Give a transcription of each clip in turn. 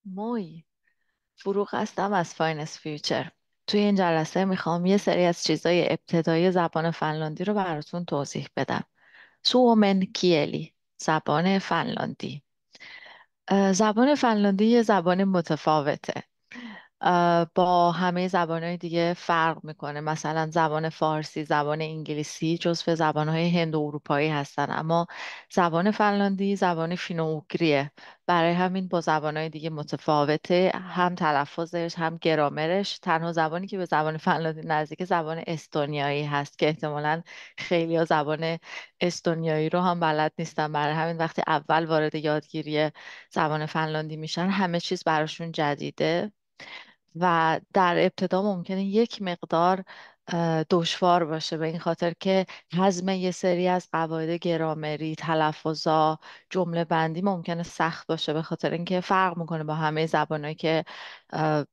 موی فروغ هستم از فایننس فیوچر. توی این جلسه میخوام یه سری از چیزای ابتدایی زبان فنلاندی رو براتون توضیح بدم. سوومن کیلی، زبان فنلاندی. زبان فنلاندی یه زبان متفاوته. با همه زبانهای دیگه فرق میکنه. مثلا زبان فارسی، زبان انگلیسی جزو زبانهای هند و اروپایی هستن، اما زبان فنلاندی زبان فینو-اوگریه. برای همین با زبانهای دیگه متفاوته، هم تلفظش هم گرامرش. تنها زبانی که به زبان فنلاندی نزدیک زبان استونیایی هست که احتمالاً خیلی ها زبان استونیایی رو هم بلد نیستن. برای همین وقتی اول وارد یادگیری زبان فنلاندی میشن همه چیز براشون جدیده و در ابتدا ممکنه یک مقدار دشوار باشه، به این خاطر که هضم یه سری از قواعد گرامری، تلفظا، جمله بندی ممکنه سخت باشه، به خاطر اینکه فرق میکنه با همه زبانهایی که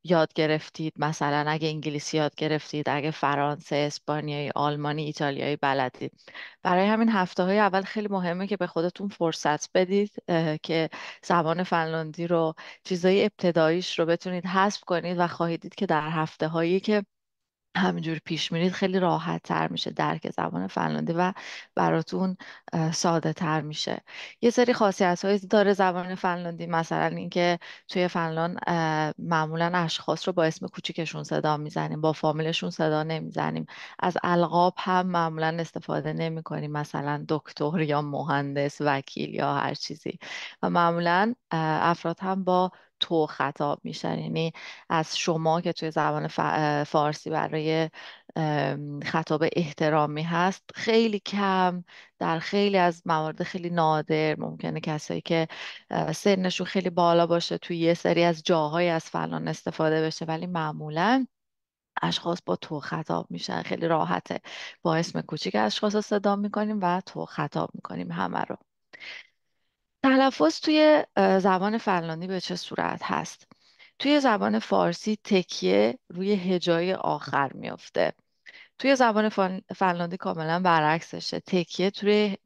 یاد گرفتید. مثلا اگه انگلیسی یاد گرفتید، اگه فرانسه، اسپانیایی، آلمانی، ایتالیایی بلدید. برای همین هفته های اول خیلی مهمه که به خودتون فرصت بدید که زبان فنلاندی رو، چیزای ابتداییش رو بتونید حذف کنید و خواهید دید که در هفته هایی که همینجور پیش میرید خیلی راحت تر میشه درک زبان فنلاندی و براتون ساده تر میشه. یه سری خاصیت هایی داره زبان فنلاندی، مثلا اینکه توی فنلاند معمولا اشخاص رو با اسم کوچیکشون صدا میزنیم، با فامیلشون صدا نمیزنیم. از القاب هم معمولا استفاده نمی کنیم، مثلا دکتر یا مهندس، وکیل یا هر چیزی. و معمولا افراد هم با تو خطاب میشن، یعنی از شما که توی زبان فارسی برای خطاب احترامی هست خیلی کم. در خیلی از موارد خیلی نادر ممکنه کسایی که سنشون خیلی بالا باشه توی یه سری از جاهای از فلان استفاده بشه، ولی معمولا اشخاص با تو خطاب میشن. خیلی راحته، با اسم کوچیک اشخاص رو صدا میکنیم و تو خطاب میکنیم همه رو. تلفظ توی زبان فنلاندی به چه صورت هست؟ توی زبان فارسی تکیه روی هجای آخر میفته. توی زبان فنلاندی کاملا برعکسشه، تکیه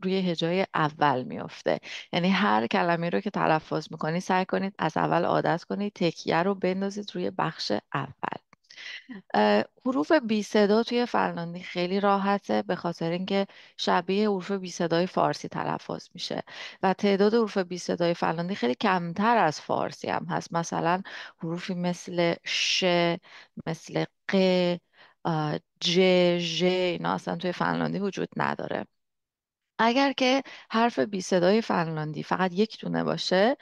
روی هجای اول میفته. یعنی هر کلمه رو که تلفظ میکنید سعی کنید از اول عادت کنید تکیه رو بندازید روی بخش اول. حروف بی صدا توی فنلاندی خیلی راحته، به خاطر اینکه شبیه حروف بی صدای فارسی تلفظ میشه و تعداد حروف بی صدای فنلاندی خیلی کمتر از فارسی هم هست. مثلا حروفی مثل ش، مثل ق، ج، ژ، اینا اصلا توی فنلاندی وجود نداره. اگر که حرف بی صدای فنلاندی فقط یک دونه باشه،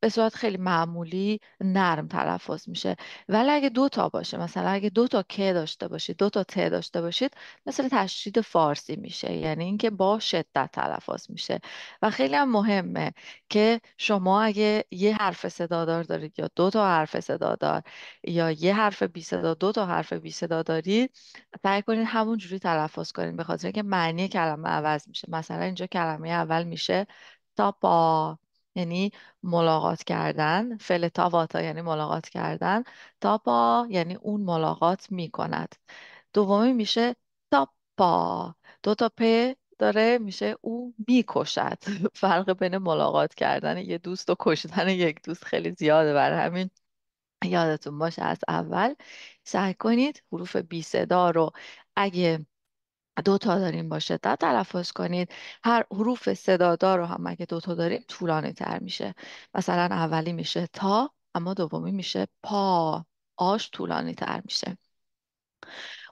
به صورت خیلی معمولی نرم تلفظ میشه. ولی اگه دو تا باشه، مثلا اگه دو تا که داشته باشید، دو تا ت داشته باشید، مثل تشدید فارسی میشه، یعنی اینکه با شدت تلفظ میشه. و خیلی هم مهمه که شما اگه یه حرف صدادار دارید یا دو تا حرف صدادار، یا یه حرف بی صدا دو تا حرف بی صدا دارید، سعی کنید همون جوری تلفظ کنید، به خاطر اینکه معنی کلمه عوض میشه. مثلا اینجا کلمه اول میشه تاپا، یعنی ملاقات کردن. فعل تاواتا یعنی ملاقات کردن. تاپا یعنی اون ملاقات می کند. دومی میشه تاپا، دو تا پ داره، میشه او میکشد. فرق بین ملاقات کردن یه دوست و کشتن یک دوست خیلی زیاده، برای همین یادتون باشه از اول سعی کنید حروف بی صدا رو، اگه دو تا داریم، با شدت تلفظ کنید. هر حروف صدادار رو هم اگه دو تا داریم طولانی تر میشه. مثلا اولی میشه تا، اما دومی میشه پا، آش طولانی تر میشه.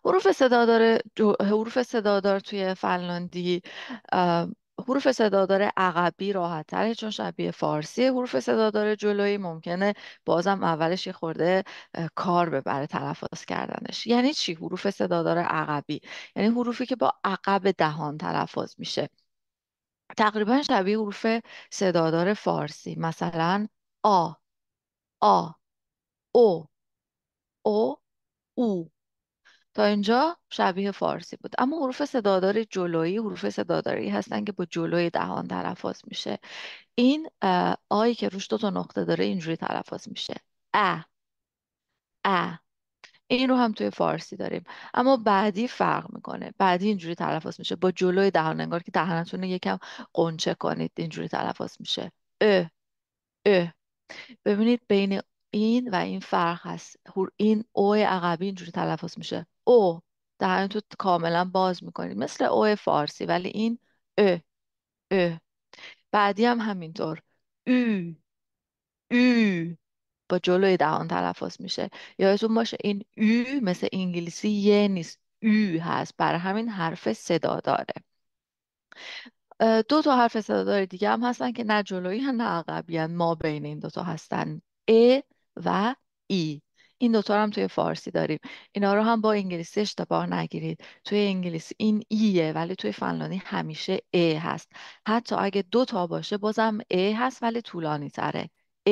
حروف صدادار توی فنلاندی، اه، حروف صدادار عقبی راحت تره چون شبیه فارسی. حروف صدادار جلویی ممکنه بازم اولش یه خورده کار ببره تلفظ کردنش. یعنی چی حروف صدادار عقبی؟ یعنی حروفی که با عقب دهان تلفظ میشه، تقریبا شبیه حروف صدادار فارسی. مثلا آ، آ، او، او، او. تا اینجا شبیه فارسی بود. اما حروف صدادار جلویی حروف صداداری هستن که با جلوی دهان تلفظ میشه. این آیی که روش دو تا نقطه داره اینجوری تلفظ میشه: ا، ا. این رو هم توی فارسی داریم، اما بعدی فرق میکنه. بعدی اینجوری تلفظ میشه با جلوی دهان، انگار که دهنتون رو یکم قنچه کنید، اینجوری تلفظ میشه: اه، اه. ببینید بین این و این فرق هست. این او عقبی اینجوری تلفظ میشه او، دهن تو کاملا باز میکنی مثل او فارسی، ولی این ا. ا. بعدی هم همینطور او. او با جلوی دهان تلفظ میشه. یادتون باشه این او مثل انگلیسی یه نیست، او هست، برای همین حرف صدا داره. دو تا حرف صدادار دیگه هم هستن که نه جلویی هن نه عقبی هن، ما بین این دوتا هستن، ا و ای. این دوتا رو هم توی فارسی داریم. اینا رو هم با انگلیسی اشتباه نگیرید. توی انگلیسی این ایه ولی توی فنلاندی همیشه ا هست. حتی اگه دو تا باشه بازم ا هست ولی طولانی تره. ا.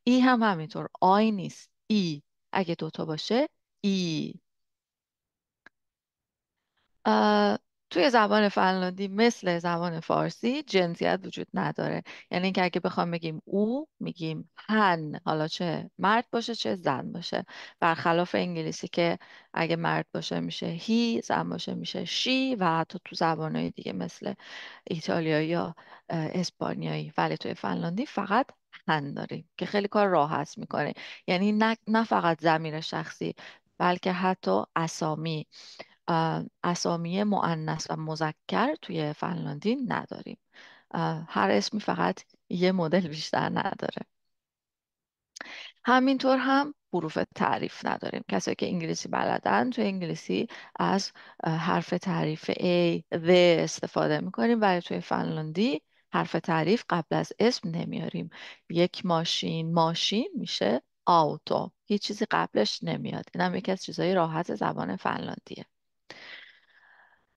ای هم همینطور، آی نیست، ای. اگه دو تا باشه ای. توی زبان فنلاندی مثل زبان فارسی جنسیت وجود نداره. یعنی اینکه اگه بخوام بگیم او میگیم هن، حالا چه مرد باشه چه زن باشه. برخلاف انگلیسی که اگه مرد باشه میشه هی، زن باشه میشه شی، و حتی تو زبانهای دیگه مثل ایتالیایی یا اسپانیایی. ولی توی فنلاندی فقط هن داریم که خیلی کار راحت میکنه. یعنی نه فقط ضمیر شخصی بلکه حتی اسامی، اسامی مؤنث و مذکر توی فنلاندی نداریم. هر اسمی فقط یه مدل بیشتر نداره. همینطور هم حروف تعریف نداریم. کسایی که انگلیسی بلدن توی انگلیسی از حرف تعریف A, the استفاده میکنیم، ولی توی فنلاندی حرف تعریف قبل از اسم نمیاریم. یک ماشین ماشین میشه آوتو، هیچ چیزی قبلش نمیاد. این هم یکی از چیزهای راحت زبان فنلاندیه.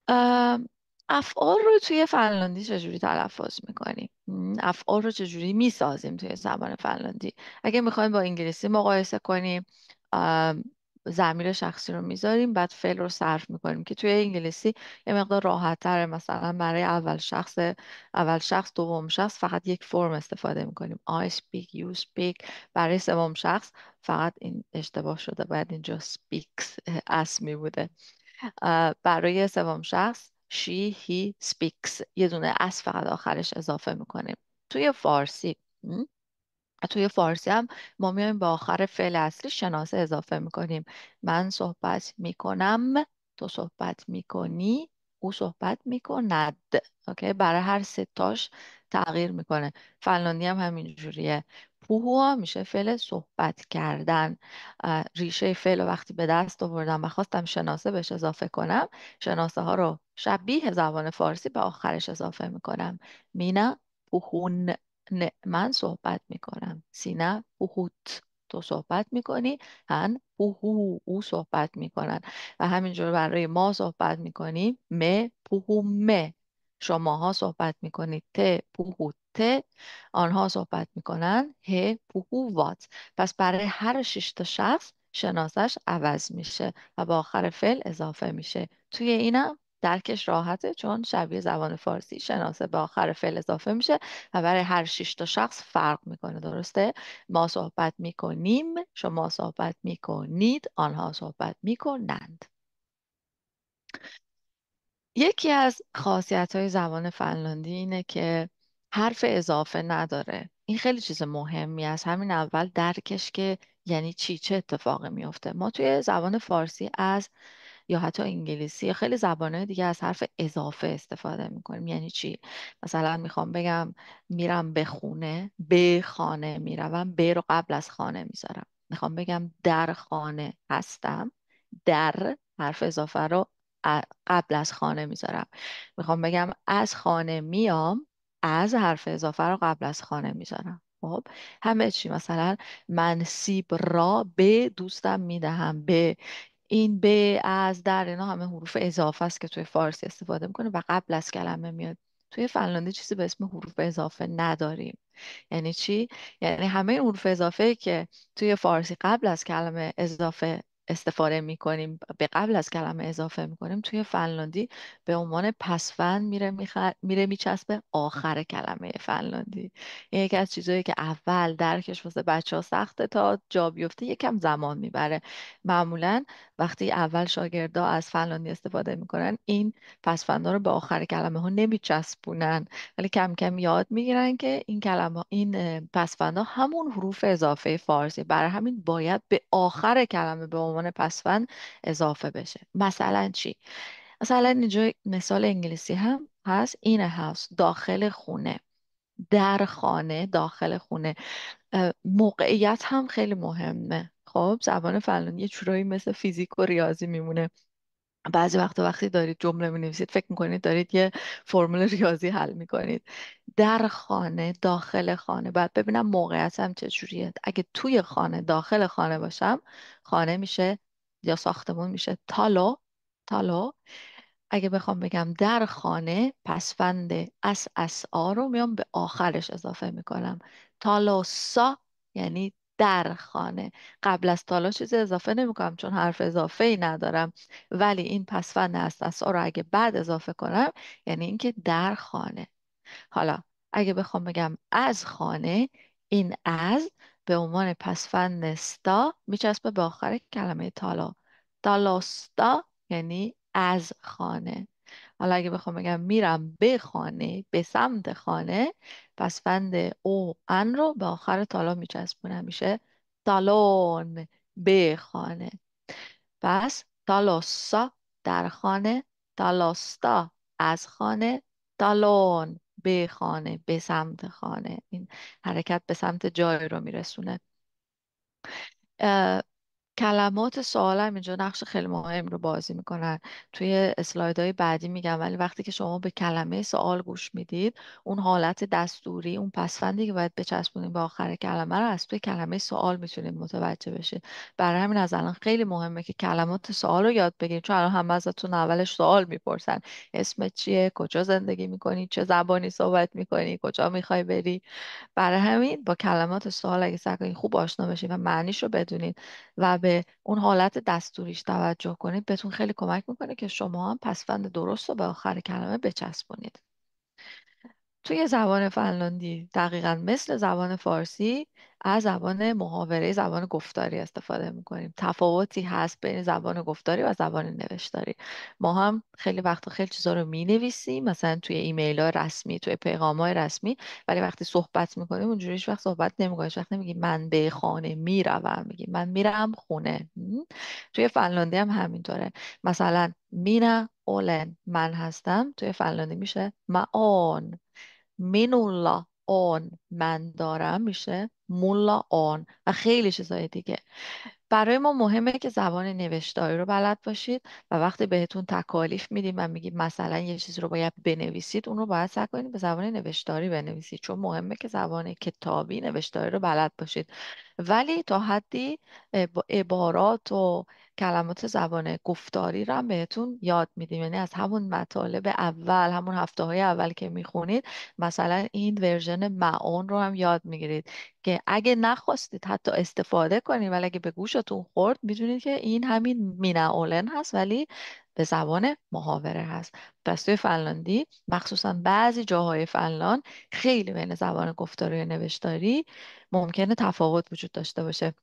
ام، افعال رو توی فنلاندی چجوری تلفظ میکنیم؟ افعال رو چجوری میسازیم توی زبان فنلاندی؟ اگه میخوایم با انگلیسی مقایسه کنیم، ضمیر شخصی رو میذاریم بعد فعل رو صرف میکنیم که توی انگلیسی یه مقدار راحت تره. مثلا برای اول شخص دوم شخص فقط یک فرم استفاده میکنیم، I speak, you speak. برای سوم شخص فقط این اشتباه شده، باید اینجا speaks اسمی بوده. برای سوم شخص she, he speaks یه دونه اس فقط آخرش اضافه میکنیم. توی فارسی م؟ توی فارسی هم ما میایم با آخر فعل اصلی شناسه اضافه میکنیم. من صحبت میکنم، تو صحبت میکنی، او صحبت میکند. اوکی، برای هر ستاش تغییر میکنه. فنلاندی هم همین جوریه. پوهوا میشه فعل صحبت کردن. ریشه فعل رو وقتی به دست آوردم و خواستم شناسه بهش اضافه کنم، شناسه ها رو شبیه زبان فارسی به آخرش اضافه میکنم. مینا پوهون، من صحبت میکنم. سینا پوهوت، تو صحبت میکنی. هن پوهو، او صحبت میکنن. و همینجور برای ما صحبت میکنیم م پوهومه، شماها صحبت میکنید ت پوهوته، آنها صحبت میکنن ه پوهووات. پس برای هر شش تا شخص شناسش عوض میشه و با آخر فعل اضافه میشه. توی اینم درکش راحته چون شبیه زبان فارسی شناسه به آخر فعل اضافه میشه و برای هر شش تا شخص فرق میکنه. درسته؟ ما صحبت میکنیم، شما صحبت میکنید، آنها صحبت میکنند. یکی از خاصیت زبان فنلاندی اینه که حرف اضافه نداره. این خیلی چیز مهمی است. همین اول درکش که یعنی چی، چه اتفاقی میفته. ما توی زبان فارسی از یا حتی انگلیسی یا خیلی زبانهای دیگه از حرف اضافه استفاده میکنیم. یعنی چی؟ مثلا میخوام بگم میرم به خونه، به خانه میروم، به رو قبل از خانه میذارم. میخوام بگم در خانه هستم، در حرف اضافه رو قبل از خانه میذارم. میخوام بگم از خانه میام، از حرف اضافه رو قبل از خانه میذارم. خب همه چی. مثلا من سیب را به دوستم میدهم، به. این به، از، در، اینا همه حروف اضافه است که توی فارسی استفاده میکنه و قبل از کلمه میاد. توی فنلاندی چیزی به اسم حروف اضافه نداریم. یعنی چی؟ یعنی همه حروف اضافه که توی فارسی قبل از کلمه اضافه استفاده میکنیم، به قبل از کلمه اضافه میکنیم، توی فنلاندی به عنوان پسوند میره میچسبه آخر کلمه فنلاندی. این یکی از چیزهایی که اول درکش واسه بچه ها سخته، تا جا بیفته یکم زمان میبره. معمولا وقتی اول شاگردا از فنلاندی استفاده میکنن، این پسفندا رو به آخر کلمه ها نمیچسبونن، ولی کم کم یاد میگیرن که این کلمه، این پسفندا همون حروف اضافه فارسی، برای همین باید به آخر کلمه به عنوان پسفند اضافه بشه. مثلا چی؟ مثلا اینجا مثال انگلیسی هم هست: این هاوس، داخل خونه. در خانه، داخل خونه. موقعیت هم خیلی مهمه. خب زبان فنلاندی یه جورایی مثل فیزیک و ریاضی میمونه. بعضی وقتی دارید جمله می نویسید فکر میکنید دارید یه فرمول ریاضی حل میکنید. در خانه، داخل خانه. بعد ببینم موقعیتم چجوریه. اگه توی خانه، داخل خانه باشم، خانه میشه یا ساختمون میشه تالو، تالو. اگه بخوام بگم در خانه، پسفند اس آ رو میام به آخرش اضافه میکنم. تالوسا، یعنی در خانه. قبل از تالا چیزی اضافه نمیکنم چون حرف اضافه ای ندارم، ولی این پسفند اس آ رو اگه بعد اضافه کنم، یعنی اینکه در خانه. حالا اگه بخوام بگم از خانه، این از به عنوان پسفند ستا میچسبه به آخر کلمه تالا. تالاستا یعنی از خانه. حالا اگه بخوام بگم میرم به خانه، به سمت خانه، پسفند او ان رو به آخر تالا میچسبونم، میشه تالون، به خانه. پس تالوسا، در خانه. تالوستا، از خانه. تالون، به خانه، به سمت خانه. این حرکت به سمت جای رو میرسونه. کلمات سوال هم اینجا نقش خیلی مهم رو بازی میکنن. توی اسلایدهای بعدی میگم، ولی وقتی که شما به کلمه سوال گوش میدید، اون حالت دستوری، اون پسفندی که باید بچسبونید به آخر کلمه رو از توی کلمه سوال میتونید متوجه بشید. برای همین از الان خیلی مهمه که کلمات سوال رو یاد بگیرید، چون الان همه ازتون اولش سوال میپرسن: اسمت چیه؟ کجا زندگی میکنی؟ چه زبانی صحبت میکنی؟ کجا میخوای بری؟ برای همین با کلمات سوال اگه سعی کنید خوب آشنا بشید و معنیش رو بدونید و به اون حالت دستوریش توجه کنید، بهتون خیلی کمک میکنه که شما هم پسوند درست رو به آخر کلمه بچسبونید. توی زبان فنلاندی دقیقا مثل زبان فارسی، از زبان محاوره، زبان گفتاری استفاده میکنیم. تفاوتی هست بین زبان گفتاری و زبان نوشتاری. ما هم خیلی وقتا خیلی چیزا رو می نویسیم، مثلا توی ایمیل های رسمی، توی پیغام های رسمی، ولی وقتی صحبت میکنیم اونجوری هیچ وقت صحبت نمیکنیم. هیچ وقت نمیگیم من به خانه میروم، میگیم من میرم خونه. توی فنلاندی هم همینطوره. مثلا مینا اولن، من هستم، توی فنلاندی میشه ما اون. مینولا اون، من دارم، میشه مولا اون، و خیلی چیزای دیگه. برای ما مهمه که زبان نوشتاری رو بلد باشید و وقتی بهتون تکالیف میدیم و میگیم مثلا یه چیزی رو باید بنویسید، اون رو باید سعی کنید به زبان نوشتاری بنویسید، چون مهمه که زبان کتابی نوشتاری رو بلد باشید. ولی تا حدی با عبارات و کلمات زبان گفتاری رو هم بهتون یاد میدیم. یعنی از همون مطالب اول، همون هفته های اول که میخونید، مثلا این ورژن معون رو هم یاد میگیرید که اگه نخواستید حتی استفاده کنید، ولی اگه به گوشتون خورد، میدونید که این همین میناولن هست، ولی به زبان محاوره هست. پس توی فنلاندی، مخصوصا بعضی جاهای فنلاند، خیلی بین زبان گفتاری و نوشتاری ممکنه تفاوت وجود داشته باشه.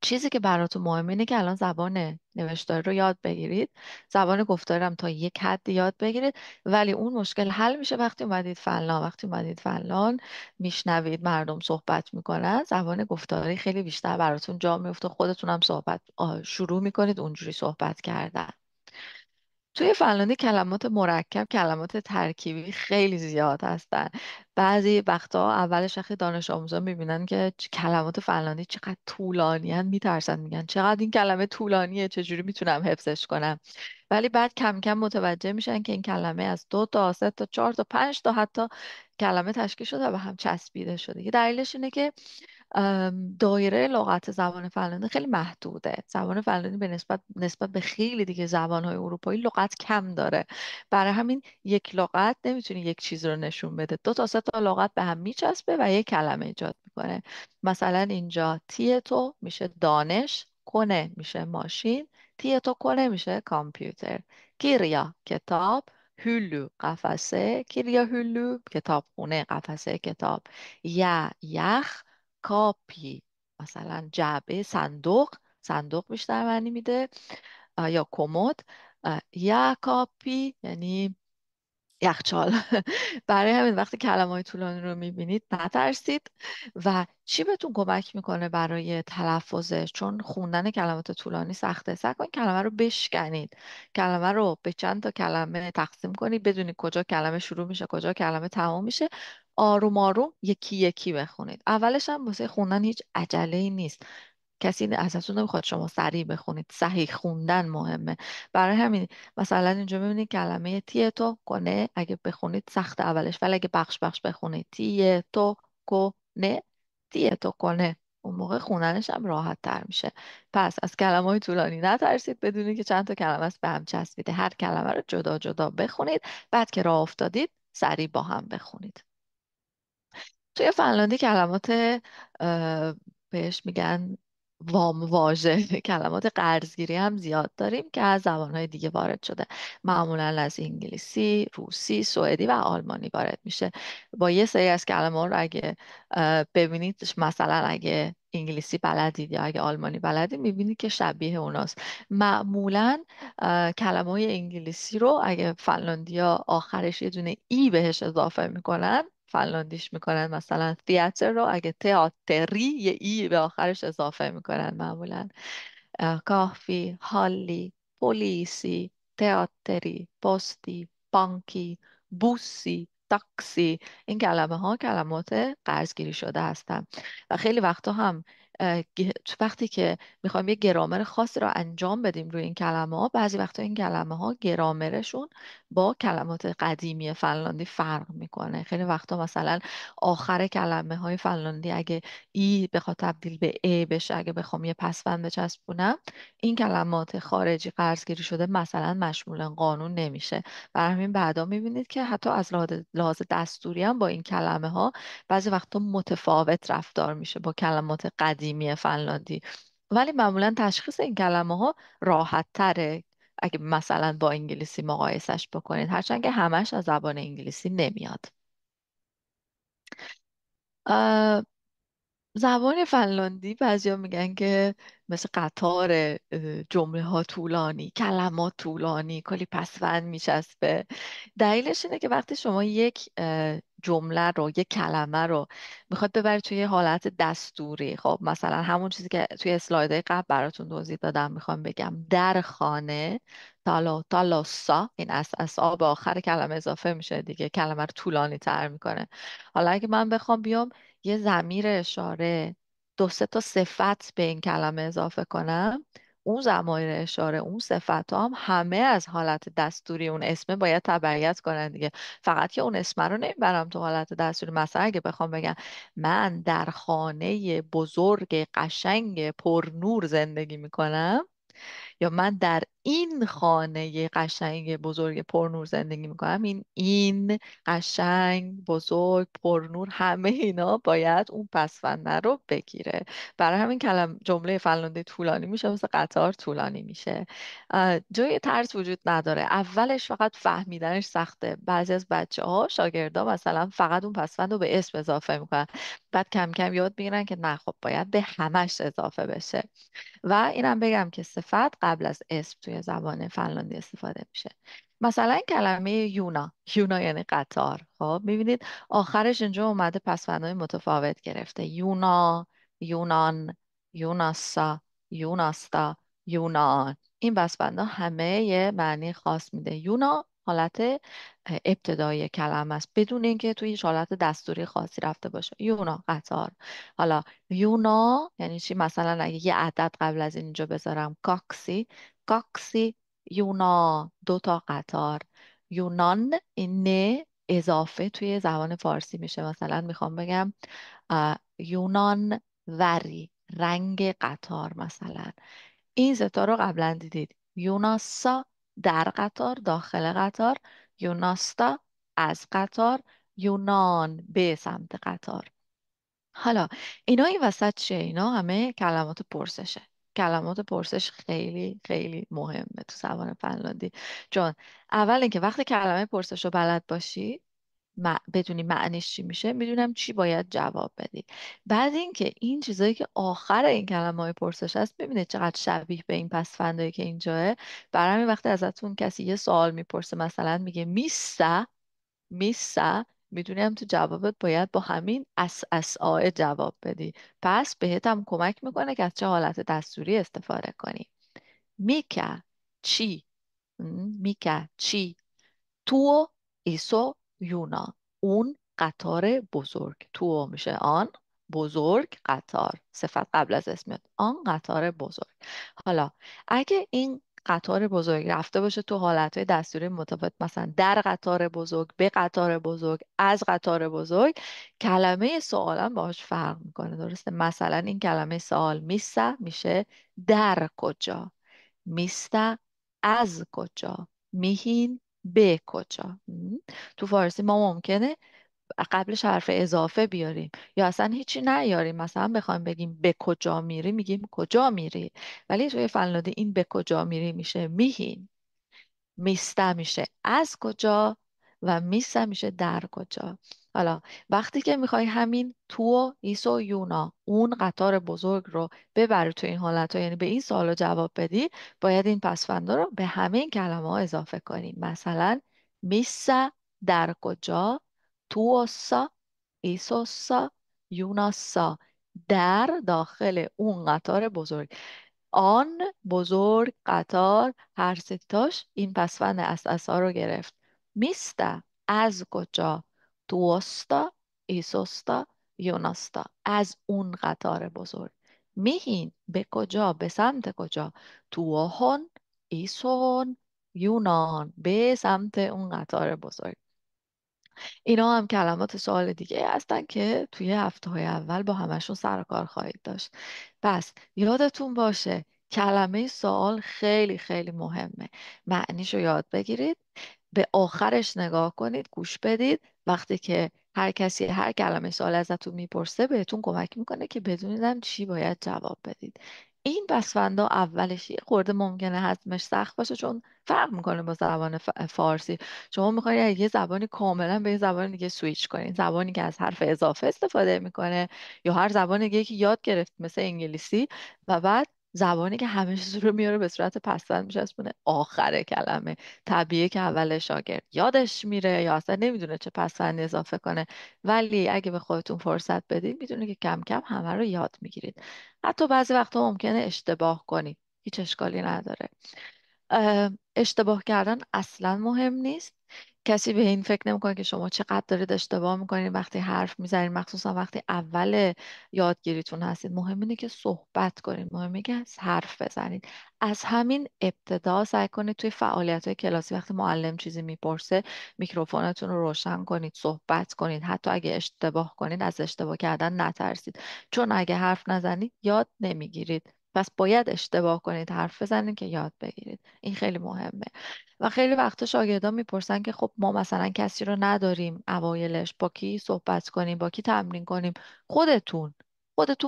چیزی که براتون مهمه اینه که الان زبان نوشتاری رو یاد بگیرید، زبان گفتاری هم تا یک حد یاد بگیرید، ولی اون مشکل حل میشه وقتی اومدید فنلاند. وقتی اومدید فنلاند، میشنوید مردم صحبت میکنن، زبان گفتاری خیلی بیشتر براتون جا میفته، خودتون هم صحبت شروع میکنید اونجوری صحبت کردن. توی فنلاندی کلمات مرکب، کلمات ترکیبی خیلی زیاد هستن. بعضی وقتا اولش وقتی دانش آموزا میبینن که کلمات فنلاندی چقدر طولانی هن، میترسن، میگن چقدر این کلمه طولانیه، چجوری میتونم حفظش کنم. ولی بعد کم کم متوجه میشن که این کلمه از دو تا سه تا چهار تا پنج تا حتی کلمه تشکیل شده و هم چسبیده شده. یه دلیلش اینه که دایره لغت زبان فنلاندی خیلی محدوده. زبان فنلاندی به نسبت به خیلی دیگه زبانهای اروپایی لغت کم داره. برای همین یک لغت نمیتونه یک چیز رو نشون بده. دو تا سه تا لغت به هم میچسبه و یک کلمه ایجاد میکنه. مثلا اینجا تیه تو میشه دانش، کنه میشه ماشین، تیتو کنه میشه کامپیوتر. کیریا کتاب، هلو قفسه، کیریا هلو کتابخونه قفسه کتاب. یا یخ، کاپی مثلا جعبه صندوق، صندوق بیشتر معنی میده، یا کمد. یا کاپی یعنی یخچال. برای همین وقتی کلمه های طولانی رو میبینید نترسید. و چی بهتون کمک میکنه برای تلفظش؟ چون خوندن کلمات طولانی سخته، سعی کنید کلمه رو بشکنید، کلمه رو به چند تا کلمه تقسیم کنید، بدونید کجا کلمه شروع میشه کجا کلمه تمام میشه. آروم آروم یکی یکی بخونید. اولش هم واسه خوندن هیچ عجله ای نیست، کسی ازتون نمیخواد شما سریع بخونید، صحیح خوندن مهمه. برای همین مثلا اینجا میبینید کلمه تیتو کنه اگه بخونید سخت اولش، ولی اگه بخش بخش بخونید تیتو کنه، تیتو کنه، اون موقع خوندنش هم راحت تر میشه. پس از کلمه های طولانی نترسید، بدونید که چند تا کلمه است به هم چسبیده، هر کلمه رو جدا جدا بخونید، بعد که راه افتادید سریع با هم بخونید. توی فنلاندی کلمات اه، بهش میگن وام واژه کلمات قرضگیری هم زیاد داریم که از زبانهای دیگه وارد شده، معمولا از انگلیسی، روسی، سوئدی و آلمانی وارد میشه. با یه سری از کلمات رو اگه ببینید، مثلا اگه انگلیسی بلدید یا اگه آلمانی بلدید، میبینید که شبیه اوناست. معمولا کلمه های انگلیسی رو اگه فنلاندیا آخرش یه دونه ای بهش اضافه میکنن، فنلاندیش میکنن، مثلا تیاتر رو اگه تئاتری یه ای به آخرش اضافه میکنن معمولا. کافی، هالی، پلیسی، تئاتری، پستی، بانکی، بوسی، تاکسی، این کلمه ها کلمات قرضگیری شده هستن. و خیلی وقتا هم وقتی که میخوایم یه گرامر خاصی رو انجام بدیم روی این کلمه ها، بعضی وقتا این کلمه ها گرامرشون با کلمات قدیمی فنلاندی فرق میکنه. خیلی وقتا مثلا آخر کلمه های فنلاندی اگه ای بخواد تبدیل به ا بشه، اگه بخوام یه پسوند بچسبونم، این کلمات خارجی قرضگیری شده مثلا مشمول قانون نمیشه. برای همین بعدا میبینید که حتی از لحاظ دستوری هم با این کلمه ها بعضی وقتا متفاوت رفتار میشه با کلمات قدیمی فنلاندی. ولی معمولا تشخیص این کلمه ها راحت تره اگه مثلا با انگلیسی مقایسش بکنید، هرچند که همش از زبان انگلیسی نمیاد. زبان فنلاندی بعضیا میگن که مثل قطار، جمله ها طولانی، کلمات طولانی، کلی پسوند میچسبه. دلیلش اینه که وقتی شما یک جمله رو، یک کلمه رو میخواد ببرید توی یه حالت دستوری، خب مثلا همون چیزی که توی اسلایدهای قبل براتون توضیح دادم، میخوام بگم در خانه، تالاسا، این از آب آخر کلمه اضافه میشه دیگه، کلمه رو طولانی تر میکنه. حالا اگه من بخوام بیام یه ضمیر اشاره، دو سه تا صفت به این کلمه اضافه کنم، اون ضمایر اشاره، اون صفت هم همه از حالت دستوری اون اسمه باید تبعیت کنن دیگه. فقط که اون اسم رو نمیبرم تو حالت دستوری. مثلا اگه بخوام بگم من در خانه بزرگ قشنگ پرنور زندگی میکنم، یا من در این خانه قشنگ بزرگ پرنور زندگی میکنم، این قشنگ بزرگ پرنور، همه اینا باید اون پسفنده رو بگیره. برای همین جمله فنلاندی طولانی میشه، مثل قطار طولانی میشه. جای ترس وجود نداره، اولش فقط فهمیدنش سخته. بعضی از بچه ها شاگردا مثلا فقط اون پسفند رو به اسم اضافه میکنن، بعد کم کم یاد میگیرن که نه، خب باید به همش اضافه بشه. و اینم بگم که صفت قبل از اسم توی زبان فنلاندی استفاده میشه. مثلا کلمه یونا، یونا یعنی قطار. خب میبینید آخرش اینجا اومده پسوندهای متفاوت گرفته، یونا، یونان، یوناسا، یوناستا، یونان. این پسوندها همه یه معنی خاص میده. یونا حالت ابتدایی کلمه است، بدون اینکه توی هیچ حالت دستوری خاصی رفته باشه. یونا قطار. حالا یونا یعنی چی؟ مثلا اگه یه عدد قبل از اینجا بذارم، کاکسی، کاکسی یونا، دو تا قطار. یونان این نه اضافه توی زبان فارسی میشه. مثلا میخوام بگم یونان وری، رنگ قطار مثلا. این ستا رو قبلا دیدید. یوناسا در قطار، داخل قطار. یوناستا از قطار. یونان به سمت قطار. حالا اینا این وسط چیه؟ اینا همه کلمات پرسشه. کلمات پرسش خیلی خیلی مهمه تو زبان فنلاندی. چون اول اینکه وقتی کلمه پرسش رو بلد باشی، بدونی معنیش چی میشه، میدونم چی باید جواب بدی. بعد اینکه این چیزایی که آخر این کلمه های پرسش هست، ببینید چقدر شبیه به این پسفندایی که اینجاه. برای همین وقتی ازتون کسی یه سوال میپرسه، مثلا میگه میسا، میسا، میدونی هم تو جوابت باید با همین اس آ جواب بدی. پس بهت هم کمک میکنه که از چه حالت دستوری استفاده کنی. میکا چی، میکا چی، تو ایسو یونا، اون قطار بزرگ. تو میشه آن، بزرگ قطار، صفت قبل از اسم میاد، آن قطار بزرگ. حالا اگه این قطار بزرگ رفته باشه تو حالتهای دستوری متفاوت، مثلا در قطار بزرگ، به قطار بزرگ، از قطار بزرگ، کلمه سوالم باهاش فرق میکنه. درسته؟ مثلا این کلمه سوال میسه میشه در کجا، میسته از کجا، میهین به کجا. تو فارسی ما ممکنه قبلش حرف اضافه بیاریم یا اصلا هیچی نیاریم، مثلا بخوایم بگیم به کجا میری میگیم کجا میری. ولی توی فنلاندی این به کجا میری میشه میهین، میسته میشه از کجا و میسته میشه در کجا. حالا وقتی که میخوای همین تو ایسو یونا، اون قطار بزرگ رو ببری تو این حالت ها، یعنی به این سوال جواب بدی، باید این پسفندا رو به همه این کلمه ها اضافه کنیم. مثلا میسا در کجا، توسا، ایسوسا، یوناسا، در داخل اون قطار بزرگ. آن بزرگ قطار، هر ستاش این پسوند ها رو گرفت. میسته از کجا، توستا، ایسوستا، یوناستا، از اون قطار بزرگ. میهین به کجا، به سمت کجا، توهون، ایسون، یونان، به سمت اون قطار بزرگ. اینا هم کلمات سوال دیگه هستن که توی هفته های اول با همشون سر و کار خواهید داشت. پس یادتون باشه کلمه سوال خیلی خیلی مهمه. معنیشو یاد بگیرید، به آخرش نگاه کنید، گوش بدید. وقتی که هر کسی هر کلمه سوال ازتون میپرسه، بهتون کمک میکنه که بدونیدم چی باید جواب بدید. این پسفندا اولش یه خورده ممکنه هضمش سخت باشه، چون فرق میکنه با زبان فارسی. شما میخواید یه زبانی کاملا به یه زبان دیگه سویچ کنید، زبانی که از حرف اضافه استفاده میکنه، یا هر زبان دیگه که یاد گرفت مثل انگلیسی، و بعد زبانی که همه چیز رو میاره به صورت پسفند میچسبونه آخر کلمه. طبیعیه که اول شاگرد یادش میره یا اصلا نمیدونه چه پسفندی اضافه کنه. ولی اگه به خودتون فرصت بدید، میدونه که کم کم همه رو یاد میگیرید. حتی بعضی وقتا ممکنه اشتباه کنید، هیچ اشکالی نداره. اشتباه کردن اصلا مهم نیست. کسی به این فکر نمیکنه که شما چقدر دارید اشتباه میکنید وقتی حرف میزنید، مخصوصا وقتی اول یادگیریتون هستید. مهم اینه که صحبت کنید، مهمه که حرف بزنید. از همین ابتدا سعی کنید توی فعالیت های کلاسی وقتی معلم چیزی میپرسه، میکروفونتون رو روشن کنید، صحبت کنید. حتی اگه اشتباه کنید، از اشتباه کردن نترسید، چون اگه حرف نزنید یاد نمیگیرید. پس باید اشتباه کنید، حرف بزنید که یاد بگیرید. این خیلی مهمه. و خیلی وقتا شاگردان میپرسن که خب ما مثلا کسی رو نداریم اوایلش، با کی صحبت کنیم، با کی تمرین کنیم؟ خودتون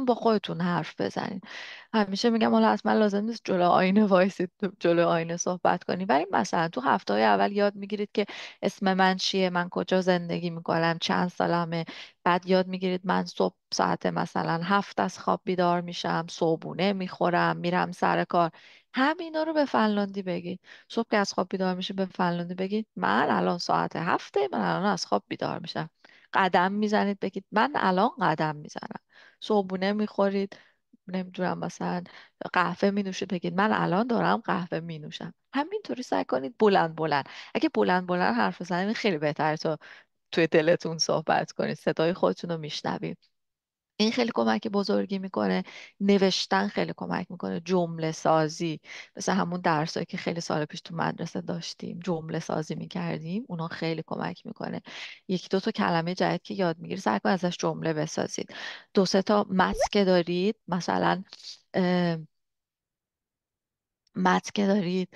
با خودتون حرف بزنید. همیشه میگم حالا اصلا لازم نیست جلو آینه وایسید جلو آینه صحبت کنید، ولی مثلا تو هفته های اول یاد میگیرید که اسم من چیه، من کجا زندگی میکنم، چند سالمه. بعد یاد میگیرید من صبح ساعت مثلا 7 از خواب بیدار میشم، صبحونه میخورم، میرم سر کار. همینا رو به فنلاندی بگید. صبح که از خواب بیدار میشه به فنلاندی بگید من الان ساعت 7، من الان از خواب بیدار میشم. قدم میزنید بگید من الان قدم میزنم. صبحونه میخورید، نمیدونم مثلا قهوه می نوشید بگید من الان دارم قهوه می نوشم. همینطوری سعی کنید بلند بلند. اگه بلند بلند حرف بزنید خیلی بهتره تا توی دلتون صحبت کنید، صدای خودتون رو میشنوید. این خیلی کمک بزرگی میکنه. نوشتن خیلی کمک میکنه، جمله سازی، مثل همون درسایی که خیلی سال پیش تو مدرسه داشتیم جمله سازی میکردیم، اونا خیلی کمک میکنه. یکی دو تا کلمه جدید که یاد میگیرید سعی کنید ازش جمله بسازید. دو سه تا متن که دارید، مثلا متن که دارید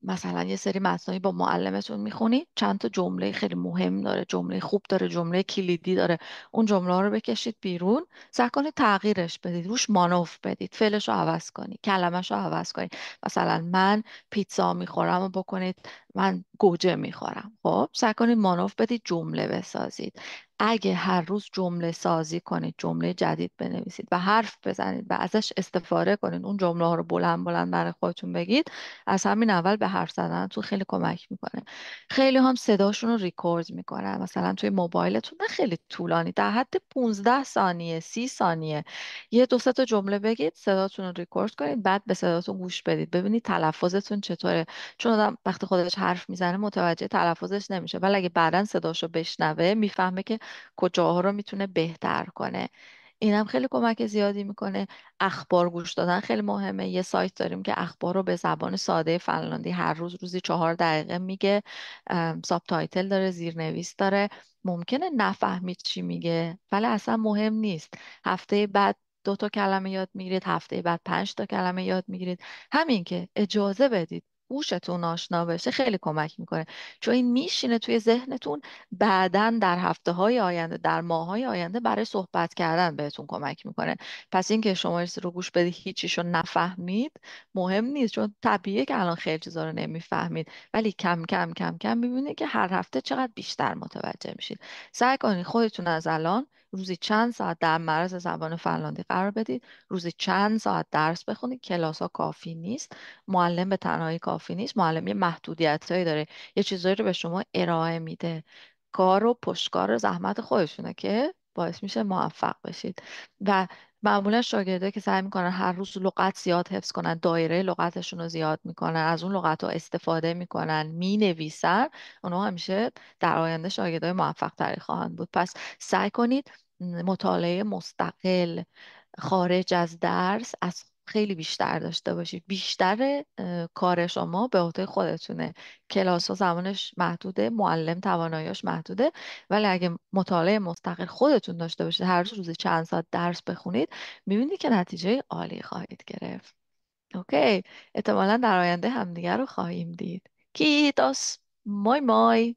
مثلا یه سری متنایی با معلمتون میخونی، چند تا جمله خیلی مهم داره، جمله خوب داره، جمله کلیدی داره، اون جمله ها رو بکشید بیرون، سعی کنید تغییرش بدید، روش مانور بدید، فعلش رو عوض کنید، کلمش رو عوض کنید. مثلا من پیتزا میخورم و بکنید من گوجه میخورم. خب سعی کنید مانور بدید، جمله بسازید. اگه هر روز جمله سازی کنید، جمله جدید بنویسید و حرف بزنید و ازش استفاده کنید، اون جمله ها رو بلند بلند برای خودتون بگید، از همین اول به حرف زدن تو خیلی کمک میکنه. خیلی هم صداشون رو ریکورد میکنن، مثلا توی موبایلتون، نه خیلی طولانی، در حد 15 ثانیه 30 ثانیه یه دو سه تا جمله بگید، صداتون رو ریکورد کنید، بعد به صداتون گوش بدید ببینید تلفظتون چطوره. چون آدم وقتی خودش حرف میزنه متوجه تلفظش نمیشه، ولی اگه بعدا صداشو بشنوه میفهمه که کجاها رو میتونه بهتر کنه. اینم خیلی کمک زیادی میکنه. اخبار گوش دادن خیلی مهمه. یه سایت داریم که اخبار رو به زبان ساده فنلاندی هر روز روزی 4 دقیقه میگه. ساب تایتل داره، زیرنویس داره. ممکنه نفهمید چی میگه ولی اصلا مهم نیست. هفته بعد 2 تا کلمه یاد میگیرید، هفته بعد 5 تا کلمه یاد میگیرید. همین که اجازه بدید گوشتون آشنا بشه خیلی کمک میکنه، چون این میشینه توی ذهنتون. بعدن در هفته های آینده، در ماه های آینده برای صحبت کردن بهتون کمک میکنه. پس اینکه شما یه چیزی رو گوش بدید هیچیشو نفهمید مهم نیست، چون طبیعیه که الان خیلی چیزا رو نمیفهمید، ولی کم کم کم کم میبینید که هر هفته چقدر بیشتر متوجه میشید. سعی کنید خودتون از الان روزی چند ساعت در معرض زبان فنلاندی قرار بدید. روزی چند ساعت درس بخونید. کلاس ها کافی نیست، معلم به تنهایی کافی نیست، معلم یه محدودیتایی داره، یه چیزایی رو به شما ارائه میده. کار و پشتکار و زحمت خودشونه که باعث میشه موفق بشید. و معمولا شاگردایی که سعی میکنن هر روز لغت زیاد حفظ کنن، دایره لغتشون رو زیاد میکنن، از اون لغت ها استفاده میکنن، مینویسن، اونها همیشه در آینده شاگردای موفق تری خواهند بود. پس سعی کنید مطالعه مستقل خارج از درس از خیلی بیشتر داشته باشید. بیشتر کار شما به عهده خودتونه. کلاس ها زمانش محدوده، معلم تواناییش محدوده، ولی اگه مطالعه مستقل خودتون داشته باشید، هر روز روزی چند ساعت درس بخونید، میبینید که نتیجه عالی خواهید گرفت. اوکی، احتمالا در آینده همدیگر رو خواهیم دید. کیتوس، مای مای.